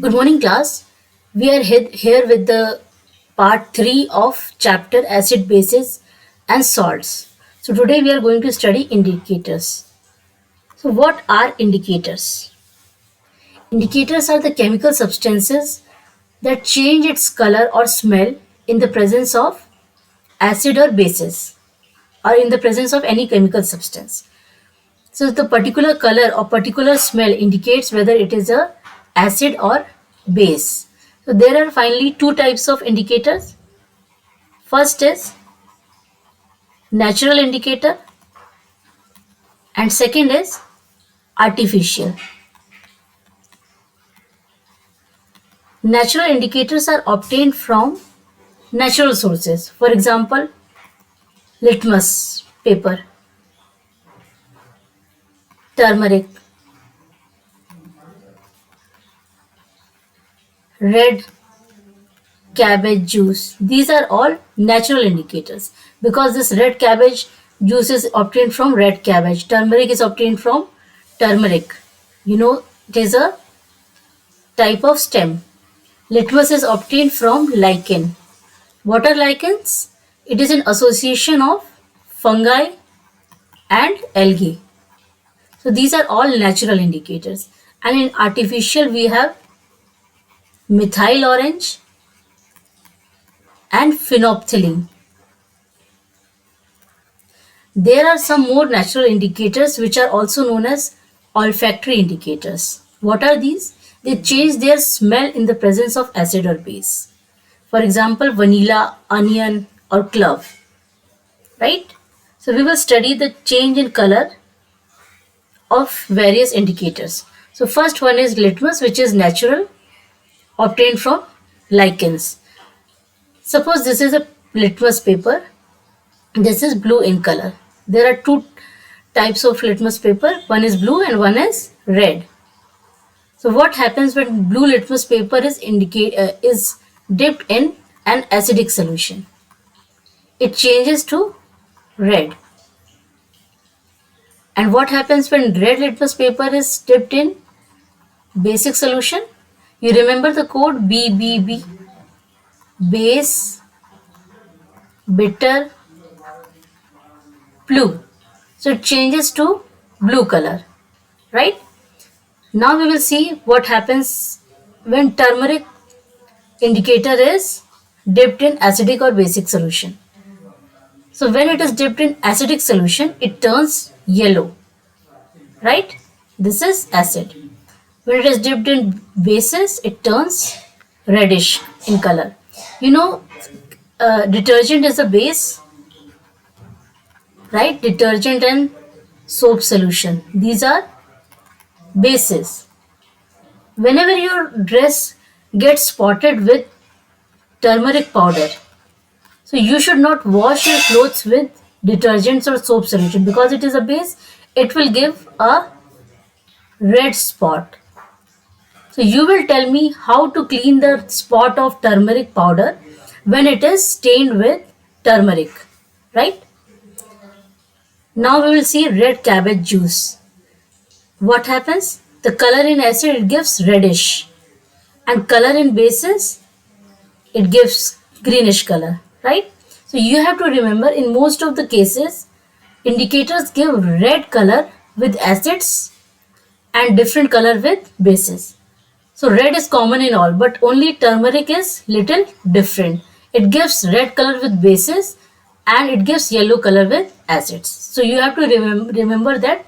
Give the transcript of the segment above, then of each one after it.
Good morning, class. We are here with the part 3 of chapter acid bases and salts. So, today we are going to study indicators. So, what are indicators? Indicators are the chemical substances that change its color or smell in the presence of acid or bases or in the presence of any chemical substance. So, the particular color or particular smell indicates whether it is a acid or base. So, there are finally two types of indicators. First is natural indicator and second is artificial. Natural indicators are obtained from natural sources. For example, litmus paper, turmeric, red cabbage juice. These are all natural indicators because this red cabbage juice is obtained from red cabbage. Turmeric is obtained from turmeric. It is a type of stem. Litmus is obtained from lichen. What are lichens? It is an association of fungi and algae. So these are all natural indicators. And in artificial we have methyl orange and phenopthalein. There are some more natural indicators which are also known as olfactory indicators. What are these? They change their smell in the presence of acid or base. For example, vanilla, onion or clove. Right? So we will study the change in color of various indicators. So first one is litmus, which is natural, obtained from lichens. Suppose this is a litmus paper. This is blue in color. There are two types of litmus paper. One is blue and one is red. So what happens when blue litmus paper is dipped in an acidic solution? It changes to red. And what happens when red litmus paper is dipped in basic solution? You remember the code BBB, base, bitter, blue. So it changes to blue color, right? Now we will see what happens when turmeric indicator is dipped in acidic or basic solution. So when it is dipped in acidic solution, it turns yellow, right? This is acid. When it is dipped in bases, it turns reddish in color. Detergent is a base, right? Detergent and soap solution. These are bases. Whenever your dress gets spotted with turmeric powder, so you should not wash your clothes with detergents or soap solution because it is a base. It will give a red spot. So you will tell me how to clean the spot of turmeric powder when it is stained with turmeric, right? Now we will see red cabbage juice. What happens? The color in acid, it gives reddish, and color in bases, it gives greenish color, right? So you have to remember, in most of the cases, indicators give red color with acids and different color with bases. So red is common in all, but only turmeric is little different. It gives red color with bases and it gives yellow color with acids. So you have to remember that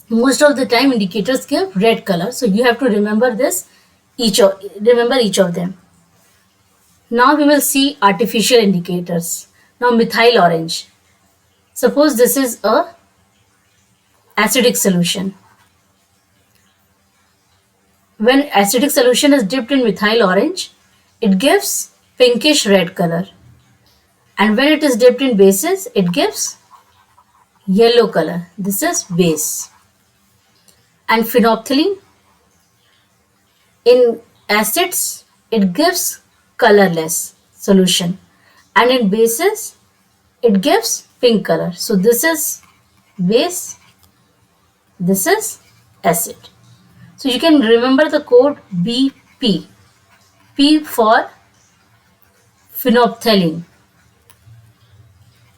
most of the time indicators give red color. So you have to remember each of them. Now we will see artificial indicators. Now methyl orange. Suppose this is a acidic solution. When acidic solution is dipped in methyl orange, it gives pinkish red color. And when it is dipped in bases, it gives yellow color. This is base. And phenopthalein, in acids, it gives colorless solution. And in bases, it gives pink color. So this is base, this is acid. So you can remember the code P. P for phenopthalein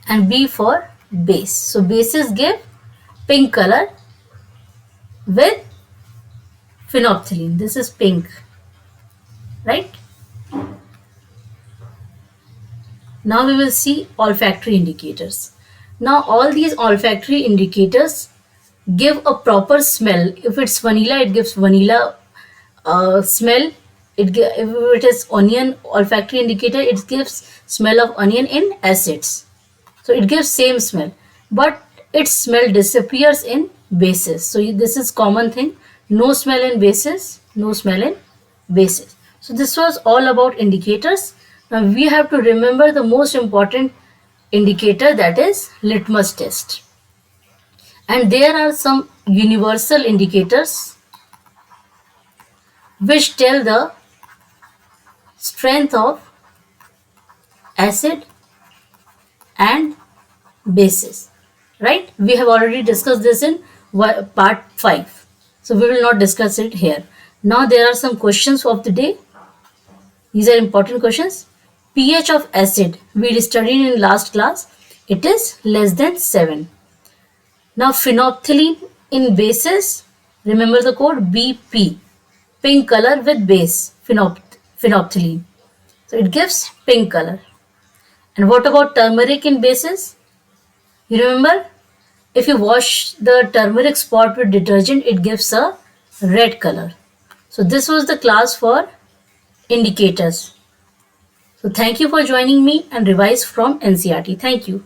and B for base. So bases give pink color with phenopthalein. This is pink, right? Now we will see olfactory indicators. Now all these olfactory indicators give a proper smell. If it's vanilla, it gives vanilla smell. If it is onion olfactory indicator, it gives smell of onion in acids. So it gives same smell, but its smell disappears in bases. So this is common thing. No smell in bases, no smell in bases. So this was all about indicators. Now we have to remember the most important indicator, that is litmus test. And there are some universal indicators which tell the strength of acid and bases, right? We have already discussed this in part 5, so we will not discuss it here. Now there are some questions of the day. These are important questions. pH of acid, we studied in last class, it is less than 7. Now phenopthalein in bases, remember the code BP, pink color with base, phenopthalein. So it gives pink color. And what about turmeric in bases? You remember, if you wash the turmeric spot with detergent, it gives a red color. So this was the class for indicators. So thank you for joining me and revise from NCERT. Thank you.